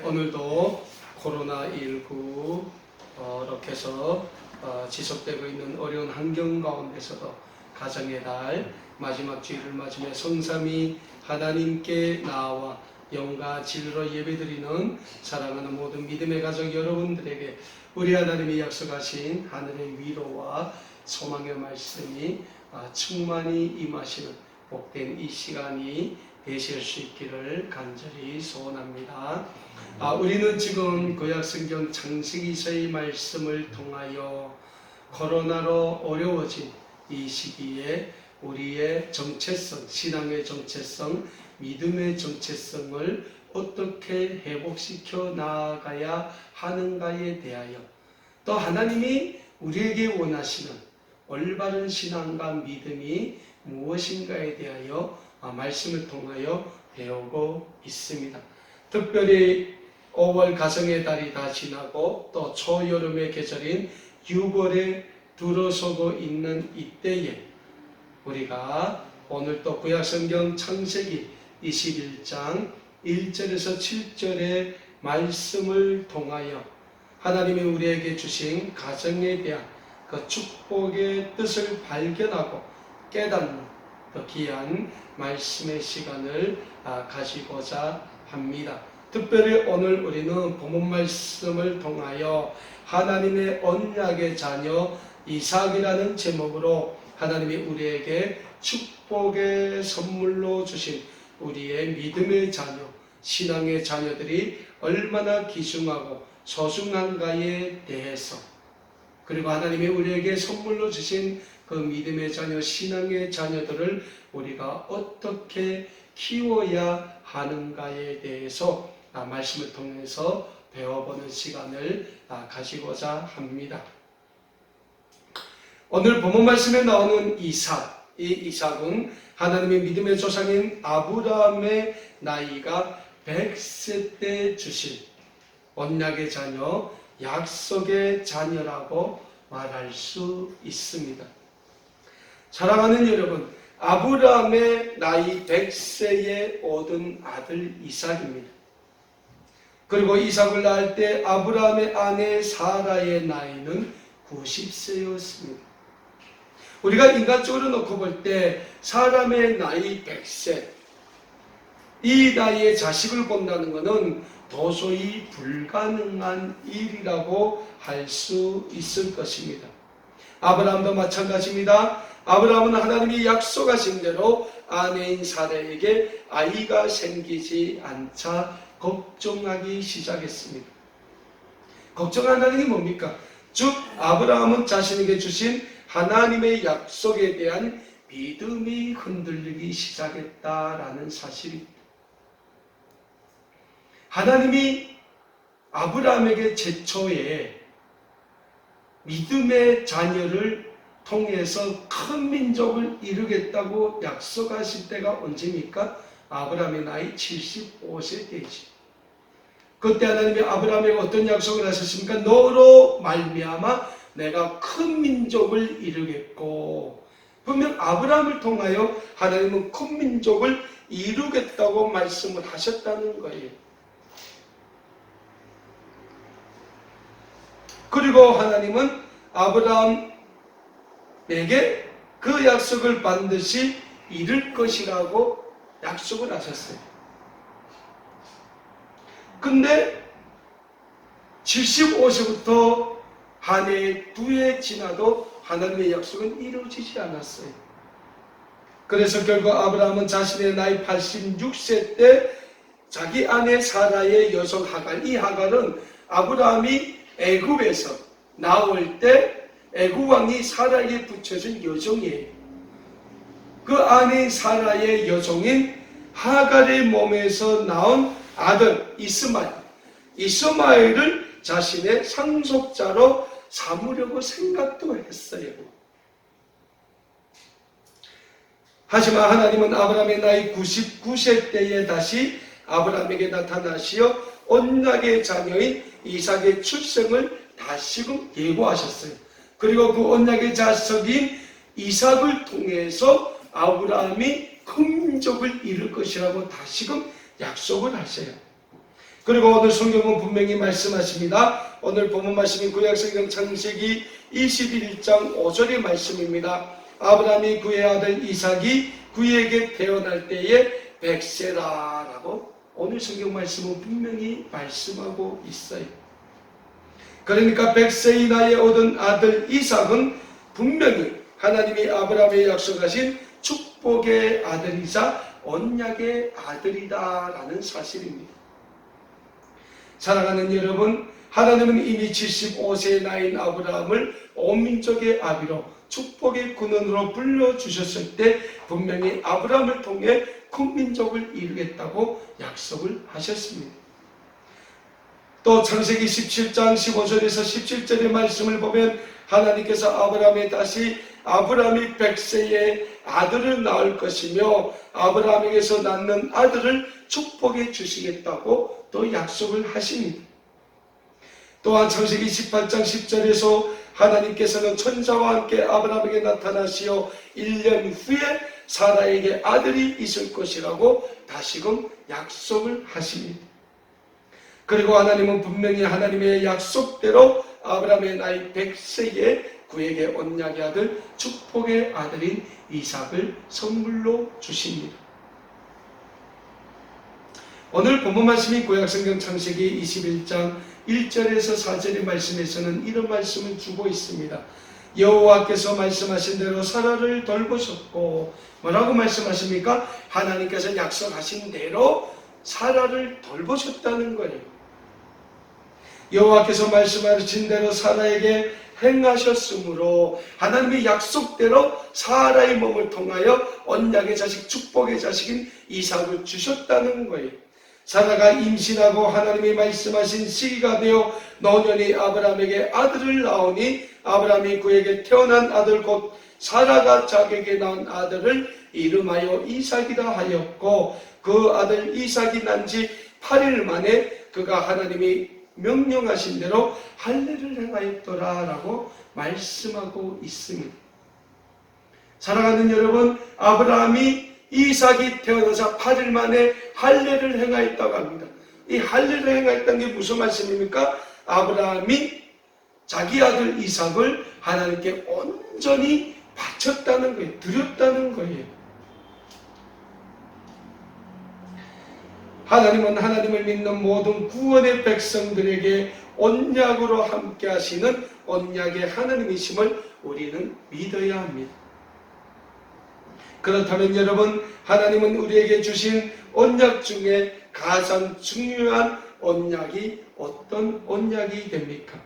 오늘도 코로나19 이렇게 해서 지속되고 있는 어려운 환경 가운데서도 가정의 달 마지막 주일을 맞으며 성삼위 하나님께 나와 영과 진리로 예배드리는 사랑하는 모든 믿음의 가족 여러분들에게 우리 하나님이 약속하신 하늘의 위로와 소망의 말씀이 충만히 임하시는 복된 이 시간이 되실 수 있기를 간절히 소원합니다. 우리는 지금 구약성경 창세기서의 말씀을 통하여 코로나로 어려워진 이 시기에 우리의 정체성, 신앙의 정체성, 믿음의 정체성을 어떻게 회복시켜 나아가야 하는가에 대하여, 또 하나님이 우리에게 원하시는 올바른 신앙과 믿음이 무엇인가에 대하여 말씀을 통하여 배우고 있습니다. 특별히 5월 가정의 달이 다 지나고 또 초여름의 계절인 6월에 들어서고 있는 이때에 우리가 오늘 또 구약성경 창세기 21장 1절에서 7절의 말씀을 통하여 하나님이 우리에게 주신 가정에 대한 그 축복의 뜻을 발견하고 깨닫는 그 귀한 말씀의 시간을 가지고자 합니다. 특별히 오늘 우리는 본문 말씀을 통하여 하나님의 언약의 자녀 이삭이라는 제목으로 하나님이 우리에게 축복의 선물로 주신 우리의 믿음의 자녀, 신앙의 자녀들이 얼마나 귀중하고 소중한가에 대해서, 그리고 하나님이 우리에게 선물로 주신 그 믿음의 자녀, 신앙의 자녀들을 우리가 어떻게 키워야 하는가에 대해서 말씀을 통해서 배워보는 시간을 가지고자 합니다. 오늘 본문 말씀에 나오는 이삭, 이 이삭은 하나님의 믿음의 조상인 아브라함의 나이가 100세 때 주신 언약의 자녀, 약속의 자녀라고 말할 수 있습니다. 사랑하는 여러분, 아브라함의 나이 100세에 얻은 아들 이삭입니다. 그리고 이삭을 낳을 때 아브라함의 아내 사라의 나이는 90세였습니다. 우리가 인간적으로 놓고 볼 때 사람의 나이 100세, 이 나이에 자식을 본다는 것은 도저히 불가능한 일이라고 할 수 있을 것입니다. 아브라함도 마찬가지입니다. 아브라함은 하나님이 약속하신 대로 아내인 사라에게 아이가 생기지 않자 걱정하기 시작했습니다. 걱정한다는 게 뭡니까? 즉 아브라함은 자신에게 주신 하나님의 약속에 대한 믿음이 흔들리기 시작했다라는 사실입니다. 하나님이 아브라함에게 최초에 믿음의 자녀를 통해서 큰 민족을 이루겠다고 약속하실 때가 언제입니까? 아브라함의 나이 75세 때이지. 그때 하나님이 아브라함에게 어떤 약속을 하셨습니까? 너로 말미암아 내가 큰 민족을 이루겠고, 분명 아브라함을 통하여 하나님은 큰 민족을 이루겠다고 말씀을 하셨다는 거예요. 그리고 하나님은 아브라함에게 그 약속을 반드시 이룰 것이라고 약속을 하셨어요. 근데 75세부터 한 해, 두 해 지나도 하나님의 약속은 이루어지지 않았어요. 그래서 결국 아브라함은 자신의 나이 86세 때 자기 아내 사라의 여성 하갈, 이 하갈은 아브라함이 애굽에서 나올 때 애굽 왕이 사라에게 붙여준 여종이에요. 그 아내 사라의 여종인 하갈의 몸에서 나온 아들 이스마엘을 자신의 상속자로 삼으려고 생각도 했어요. 하지만 하나님은 아브라함의 나이 99세 때에 다시 아브라함에게 나타나시어 언약의 자녀인 이삭의 출생을 다시금 예고하셨어요. 그리고 그 언약의 자식인 이삭을 통해서 아브라함이 큰 민족을 이룰 것이라고 다시금 약속을 하세요. 그리고 오늘 성경은 분명히 말씀하십니다. 오늘 본문 말씀인 구약성경 창세기 21장 5절의 말씀입니다. 아브라함이 그의 아들 이삭이 그에게 태어날 때에 100세라라고 오늘 성경 말씀은 분명히 말씀하고 있어요. 그러니까 100세의 나이에 얻은 아들 이삭은 분명히 하나님이 아브라함에 약속하신 축복의 아들이자 언약의 아들이다라는 사실입니다. 사랑하는 여러분, 하나님은 이미 75세의 나이인 아브라함을 온 민족의 아비로 축복의 근원으로 불러주셨을 때 분명히 아브라함을 통해 큰 민족을 이루겠다고 약속을 하셨습니다. 또 창세기 17장 15절에서 17절의 말씀을 보면 하나님께서 아브라함에 다시 아브라함이 100세에 아들을 낳을 것이며 아브라함에게서 낳는 아들을 축복해 주시겠다고 또 약속을 하십니다. 또한 창세기 18장 10절에서 하나님께서는 천사와 함께 아브라함에게 나타나시어 1년 후에 사라에게 아들이 있을 것이라고 다시금 약속을 하십니다. 그리고 하나님은 분명히 하나님의 약속대로 아브라함의 나이 100세에 그에게 언약의 아들, 축복의 아들인 이삭을 선물로 주십니다. 오늘 본문 말씀인 구약성경 창세기 21장 1절에서 4절의 말씀에서는 이런 말씀을 주고 있습니다. 여호와께서 말씀하신 대로 사라를 돌보셨고, 뭐라고 말씀하십니까? 하나님께서 약속하신 대로 사라를 돌보셨다는 거예요. 여호와께서 말씀하신 대로 사라에게 행하셨으므로 하나님의 약속대로 사라의 몸을 통하여 언약의 자식, 축복의 자식인 이삭을 주셨다는 거예요. 사라가 임신하고 하나님이 말씀하신 시기가 되어 노년이 아브라함에게 아들을 낳으니 아브라함이 그에게 태어난 아들 곧 사라가 자기에게 낳은 아들을 이름하여 이삭이라 하였고, 그 아들 이삭이 난 지 8일 만에 그가 하나님이 명령하신 대로 할례를 행하였더라 라고 말씀하고 있습니다. 사랑하는 여러분, 아브라함이 이삭이 태어나자 8일 만에 할례를 행하였다고 합니다. 이 할례를 행하였다는 게 무슨 말씀입니까? 아브라함이 자기 아들 이삭을 하나님께 온전히 바쳤다는 거예요. 드렸다는 거예요. 하나님은 하나님을 믿는 모든 구원의 백성들에게 언약으로 함께 하시는 언약의 하나님이심을 우리는 믿어야 합니다. 그렇다면 여러분, 하나님은 우리에게 주신 언약 중에 가장 중요한 언약이 어떤 언약이 됩니까?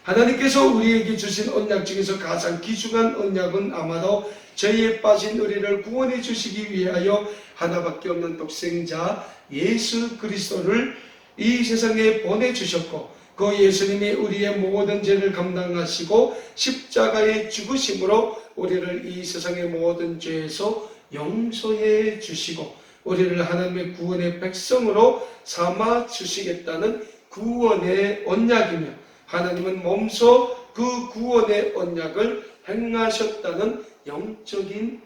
하나님께서 우리에게 주신 언약 중에서 가장 귀중한 언약은 아마도 죄에 빠진 우리를 구원해 주시기 위하여 하나밖에 없는 독생자 예수 그리스도를 이 세상에 보내주셨고, 그 예수님이 우리의 모든 죄를 감당하시고 십자가의 죽으심으로 우리를 이 세상의 모든 죄에서 용서해 주시고 우리를 하나님의 구원의 백성으로 삼아 주시겠다는 구원의 언약이며, 하나님은 몸소 그 구원의 언약을 행하셨다는 영적인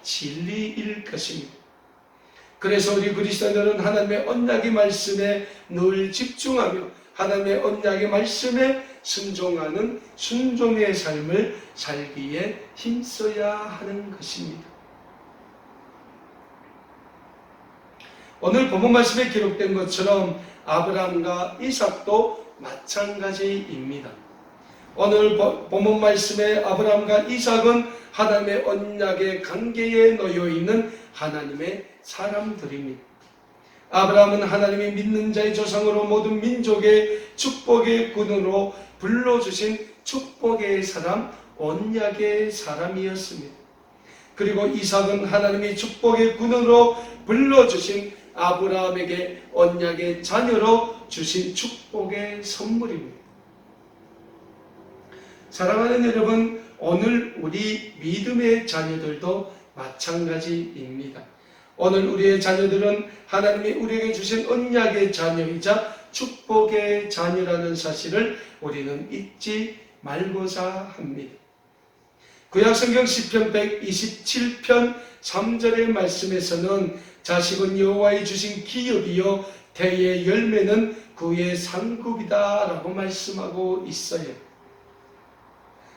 진리일 것입니다. 그래서 우리 그리스도인들은 하나님의 언약의 말씀에 늘 집중하며 하나님의 언약의 말씀에 순종하는 순종의 삶을 살기에 힘써야 하는 것입니다. 오늘 본문 말씀에 기록된 것처럼 아브라함과 이삭도 마찬가지입니다. 오늘 본문 말씀에 아브라함과 이삭은 하나님의 언약의 관계에 놓여 있는 하나님의 사람들입니다. 아브라함은 하나님이 믿는 자의 조상으로 모든 민족의 축복의 근원으로 불러주신 축복의 사람, 언약의 사람이었습니다. 그리고 이삭은 하나님이 축복의 근원으로 불러주신 아브라함에게 언약의 자녀로 주신 축복의 선물입니다. 사랑하는 여러분, 오늘 우리 믿음의 자녀들도 마찬가지입니다. 오늘 우리의 자녀들은 하나님이 우리에게 주신 언약의 자녀이자 축복의 자녀라는 사실을 우리는 잊지 말고자 합니다. 구약성경 시편 127편 3절의 말씀에서는 자식은 여호와의 주신 기업이요 태의 열매는 그의 상급이다 라고 말씀하고 있어요.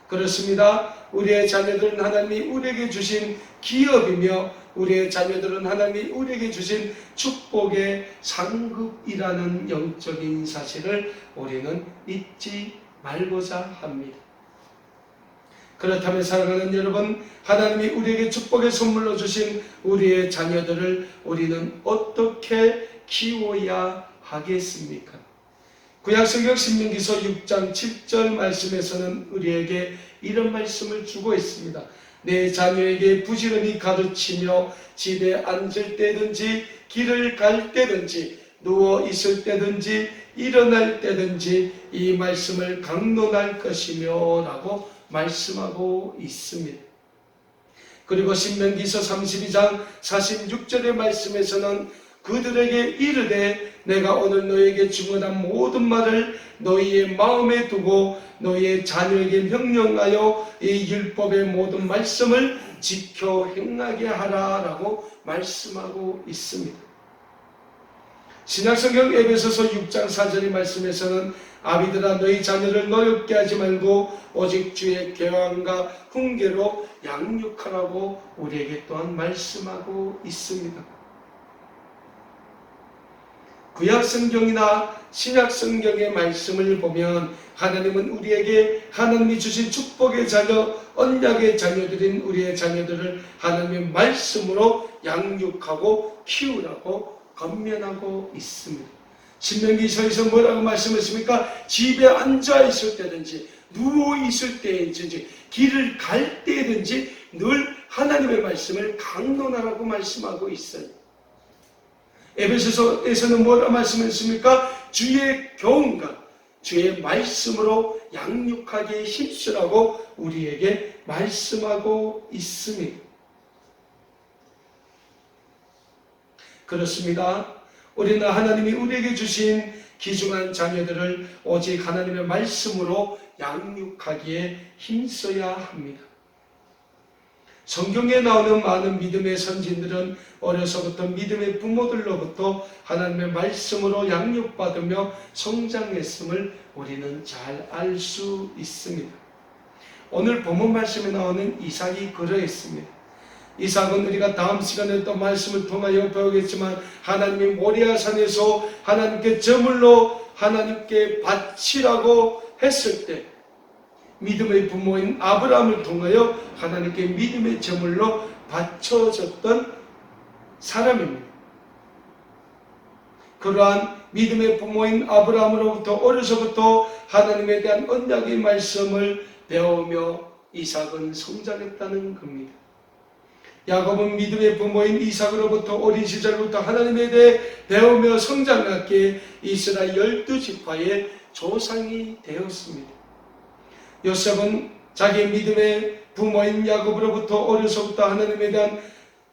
그렇습니다. 우리의 자녀들은 하나님이 우리에게 주신 기업이며 우리의 자녀들은 하나님이 우리에게 주신 축복의 상급이라는 영적인 사실을 우리는 잊지 말고자 합니다. 그렇다면 사랑하는 여러분, 하나님이 우리에게 축복의 선물로 주신 우리의 자녀들을 우리는 어떻게 키워야 하겠습니까? 구약성경 신명기서 6장 7절 말씀에서는 우리에게 이런 말씀을 주고 있습니다. 내 자녀에게 부지런히 가르치며 집에 앉을 때든지 길을 갈 때든지 누워 있을 때든지 일어날 때든지 이 말씀을 강론할 것이며 라고 말씀하고 있습니다. 그리고 신명기서 32장 46절의 말씀에서는 그들에게 이르되 내가 오늘 너에게 증언한 모든 말을 너희의 마음에 두고 너희의 자녀에게 명령하여 이 율법의 모든 말씀을 지켜 행하게 하라 라고 말씀하고 있습니다. 신약성경 에베소서 6장 4절의 말씀에서는 아비들아 너희 자녀를 노엽게 하지 말고 오직 주의 계명과 훈계로 양육하라고 우리에게 또한 말씀하고 있습니다. 구약성경이나 신약성경의 말씀을 보면 하나님은 우리에게 하나님이 주신 축복의 자녀, 언약의 자녀들인 우리의 자녀들을 하나님의 말씀으로 양육하고 키우라고 권면하고 있습니다. 신명기서에서 뭐라고 말씀했습니까? 집에 앉아 있을 때든지 누워 있을 때든지 길을 갈 때든지 늘 하나님의 말씀을 강론하라고 말씀하고 있어요. 에베소서에서는 뭐라 말씀했습니까? 주의 교훈과 주의 말씀으로 양육하기에 힘쓰라고 우리에게 말씀하고 있습니다. 그렇습니다. 우리는 하나님이 우리에게 주신 귀중한 자녀들을 오직 하나님의 말씀으로 양육하기에 힘써야 합니다. 성경에 나오는 많은 믿음의 선진들은 어려서부터 믿음의 부모들로부터 하나님의 말씀으로 양육받으며 성장했음을 우리는 잘 알 수 있습니다. 오늘 본문 말씀에 나오는 이삭이 그러했습니다. 이삭은 우리가 다음 시간에 또 말씀을 통하여 배우겠지만 하나님이 모리아산에서 하나님께 제물로 하나님께 바치라고 했을 때 믿음의 부모인 아브라함을 통하여 하나님께 믿음의 제물로 바쳐졌던 사람입니다. 그러한 믿음의 부모인 아브라함으로부터 어려서부터 하나님에 대한 언약의 말씀을 배우며 이삭은 성장했다는 겁니다. 야곱은 믿음의 부모인 이삭으로부터 어린 시절부터 하나님에 대해 배우며 성장했기에 이스라엘 12지파의 조상이 되었습니다. 요셉은 자기 믿음의 부모인 야곱으로부터 어려서부터 하나님에 대한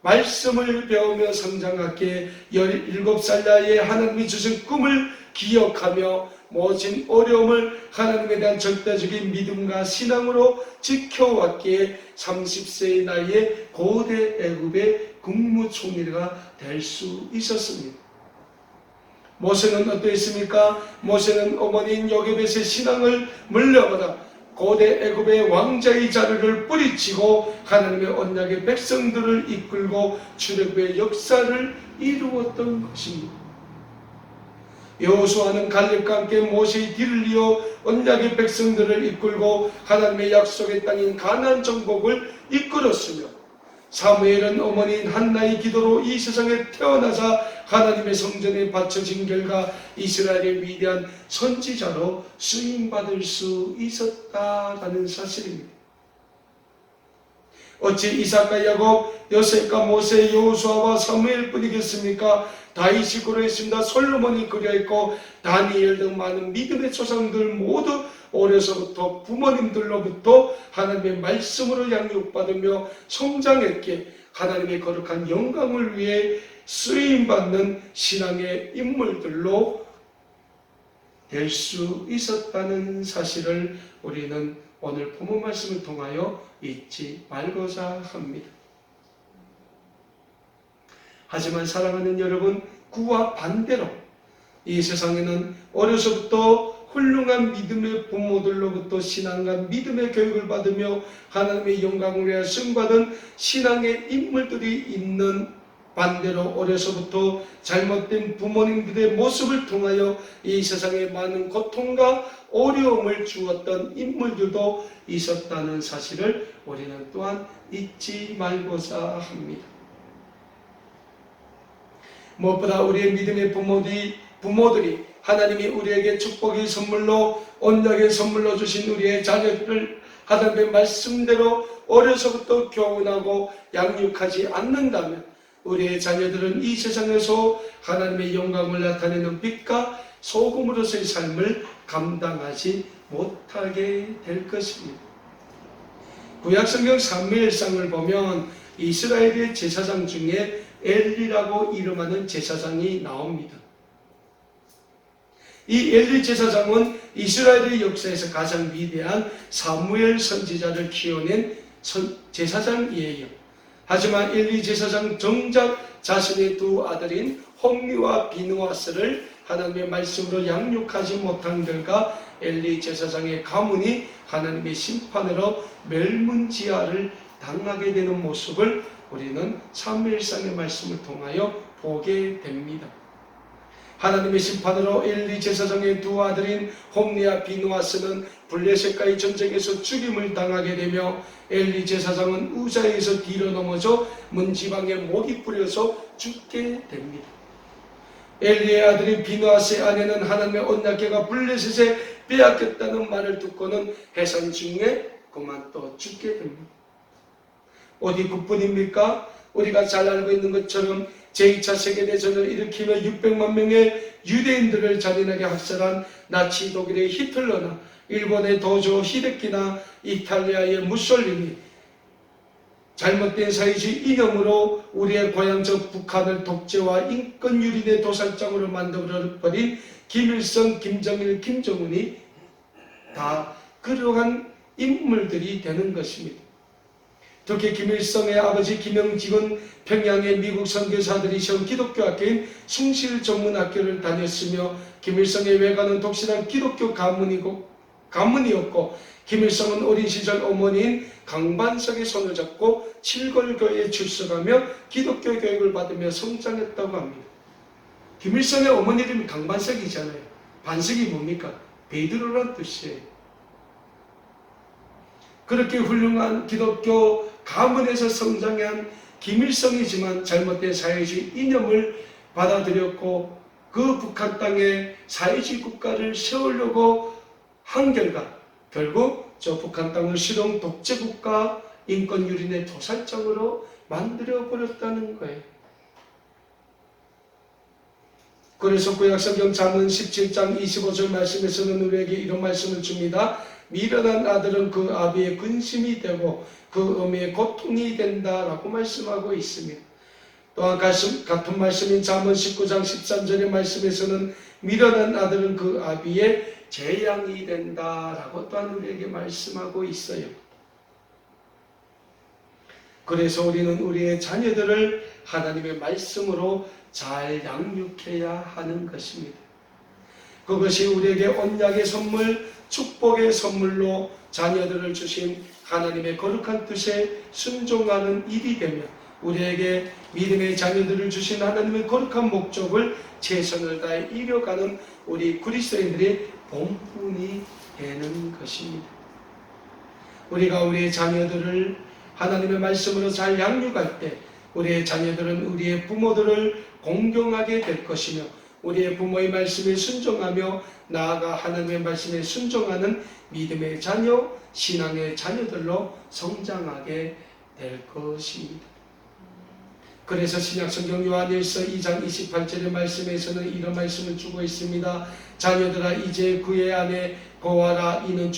말씀을 배우며 성장했기에 17살 나이에 하나님이 주신 꿈을 기억하며 모진 어려움을 하나님에 대한 절대적인 믿음과 신앙으로 지켜왔기에 30세의 나이에 고대 애굽의 국무총리가 될 수 있었습니다. 모세는 어떠했습니까? 모세는 어머니인 요게벳의 신앙을 물려받아 고대 애굽의 왕자의 자리를 뿌리치고 하나님의 언약의 백성들을 이끌고 출애굽의 역사를 이루었던 것입니다. 여호수아는 갈렙과 함께 모세의 뒤를 이어 언약의 백성들을 이끌고 하나님의 약속의 땅인 가나안 정복을 이끌었으며 사무엘은 어머니인 한나의 기도로 이 세상에 태어나자 하나님의 성전에 바쳐진 결과 이스라엘의 위대한 선지자로 쓰임받을 수 있었다라는 사실입니다. 어찌 이삭과 야곱, 요셉과 모세, 여호수아와 사무엘뿐이겠습니까? 다윗이 그러했습니다. 솔로몬이 그러했고 다니엘 등 많은 믿음의 조상들 모두 어려서부터 부모님들로부터 하나님의 말씀으로 양육받으며 성장했기에 하나님의 거룩한 영광을 위해 쓰임받는 신앙의 인물들로 될 수 있었다는 사실을 우리는 오늘 본문 말씀을 통하여 잊지 말고자 합니다. 하지만 사랑하는 여러분, 그와 반대로 이 세상에는 어려서부터 훌륭한 믿음의 부모들로부터 신앙과 믿음의 교육을 받으며 하나님의 영광을 위하여 쓰임받은 신앙의 인물들이 있는, 반대로 어려서부터 잘못된 부모님들의 모습을 통하여 이 세상에 많은 고통과 어려움을 주었던 인물들도 있었다는 사실을 우리는 또한 잊지 말고자 합니다. 무엇보다 우리의 믿음의 부모들이 하나님이 우리에게 축복의 선물로, 언약의 선물로 주신 우리의 자녀들을 하나님의 말씀대로 어려서부터 교훈하고 양육하지 않는다면 우리의 자녀들은 이 세상에서 하나님의 영광을 나타내는 빛과 소금으로서의 삶을 감당하지 못하게 될 것입니다. 구약성경 사무엘상을 보면 이스라엘의 제사장 중에 엘리라고 이름하는 제사장이 나옵니다. 이 엘리 제사장은 이스라엘의 역사에서 가장 위대한 사무엘 선지자를 키워낸 제사장이에요. 하지만 엘리 제사장 정작 자신의 두 아들인 홈리와 비느하스를 하나님의 말씀으로 양육하지 못한 결과 엘리 제사장의 가문이 하나님의 심판으로 멸문지하를 당하게 되는 모습을 우리는 사무엘상의 말씀을 통하여 보게 됩니다. 하나님의 심판으로 엘리 제사장의 두 아들인 홈리와 비느하스는 블레셋과의 전쟁에서 죽임을 당하게 되며 엘리 제사장은 우자에서 뒤로 넘어져 문지방에 목이 뿌려서 죽게 됩니다. 엘리의 아들인 비느하스의 아내는 하나님의 언약궤가 블레셋에 빼앗겼다는 말을 듣고는 해산 중에 그만 또 죽게 됩니다. 어디 그뿐입니까? 우리가 잘 알고 있는 것처럼 제2차 세계대전을 일으키며 600만 명의 유대인들을 잔인하게 학살한 나치 독일의 히틀러나 일본의 도조 히데키나 이탈리아의 무솔리니, 잘못된 사회주의 이념으로 우리의 고향적 북한을 독재와 인권유린의 도살장으로 만들어버린 김일성, 김정일, 김정은이 다 그러한 인물들이 되는 것입니다. 특히 김일성의 아버지 김영직은 평양의 미국 선교사들이 세운 기독교 학교인 숭실전문학교를 다녔으며 김일성의 외가는 독실한 기독교 가문이었고 김일성은 어린 시절 어머니인 강반석의 손을 잡고 칠걸교회에 출석하며 기독교 교육을 받으며 성장했다고 합니다. 김일성의 어머니 이름이 강반석이잖아요. 반석이 뭡니까? 베드로란 뜻이에요. 그렇게 훌륭한 기독교 가문에서 성장한 김일성이지만 잘못된 사회주의 이념을 받아들였고 그 북한 땅에 사회주의 국가를 세우려고 한 결과 결국 저 북한 땅을 실용 독재국가, 인권유린의 도살장으로 만들어버렸다는 거예요. 그래서 구약성경 잠언 17장 25절 말씀에서는 우리에게 이런 말씀을 줍니다. 미련한 아들은 그 아비의 근심이 되고 그 어미의 고통이 된다라고 말씀하고 있습니다. 또한 같은 말씀인 잠언 19장 13절의 말씀에서는 미련한 아들은 그 아비의 재앙이 된다라고 또한 우리에게 말씀하고 있어요. 그래서 우리는 우리의 자녀들을 하나님의 말씀으로 잘 양육해야 하는 것입니다. 그것이 우리에게 언약의 선물, 축복의 선물로 자녀들을 주신 하나님의 거룩한 뜻에 순종하는 일이 되며 우리에게 믿음의 자녀들을 주신 하나님의 거룩한 목적을 최선을 다해 이뤄가는 우리 그리스도인들의 본분이 되는 것입니다. 우리가 우리의 자녀들을 하나님의 말씀으로 잘 양육할 때 우리의 자녀들은 우리의 부모들을 공경하게 될 것이며 우리의 부모의 말씀에 순종하며 나아가 하나님의 말씀에 순종하는 믿음의 자녀, 신앙의 자녀들로 성장하게 될 것입니다. 그래서 신약성경 요한일서 2장 28절의 말씀에서는 이런 말씀을 주고 있습니다. 자녀들아 이제 그의 안에 거하라. 이는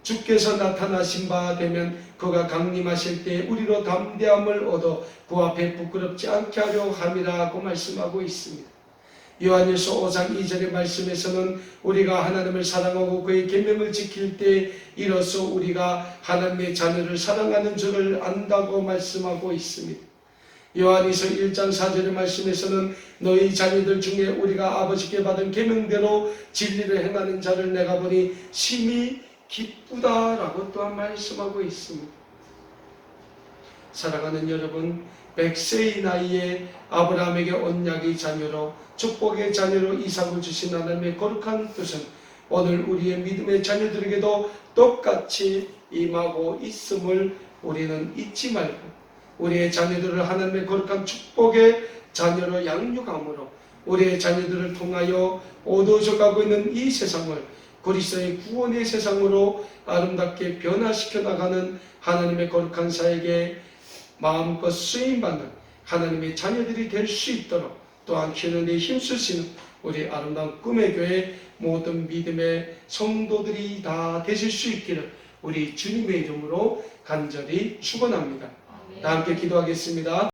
주께서 나타나신 바 되면 그가 강림하실 때 우리로 담대함을 얻어 그 앞에 부끄럽지 않게 하려 함이라고 말씀하고 있습니다. 요한일서 5장 2절의 말씀에서는 우리가 하나님을 사랑하고 그의 계명을 지킬 때 이로써 우리가 하나님의 자녀를 사랑하는 줄을 안다고 말씀하고 있습니다. 요한이서 1장 4절의 말씀에서는 너희 자녀들 중에 우리가 아버지께 받은 계명대로 진리를 행하는 자를 내가 보니 심히 기쁘다라고 또한 말씀하고 있습니다. 사랑하는 여러분, 100세의 나이에 아브라함에게 언약의 자녀로 축복의 자녀로 이삭을 주신 하나님의 거룩한 뜻은 오늘 우리의 믿음의 자녀들에게도 똑같이 임하고 있음을 우리는 잊지 말고 우리의 자녀들을 하나님의 거룩한 축복의 자녀로 양육함으로 우리의 자녀들을 통하여 어두워져 가고 있는 이 세상을 그리스도의 구원의 세상으로 아름답게 변화시켜 나가는 하나님의 거룩한 사에게 마음껏 쓰임받는 하나님의 자녀들이 될 수 있도록 또한 현현에 힘쓰시는 우리 아름다운 꿈의 교회 모든 믿음의 성도들이 다 되실 수 있기를 우리 주님의 이름으로 간절히 축원합니다. 다 함께 기도하겠습니다.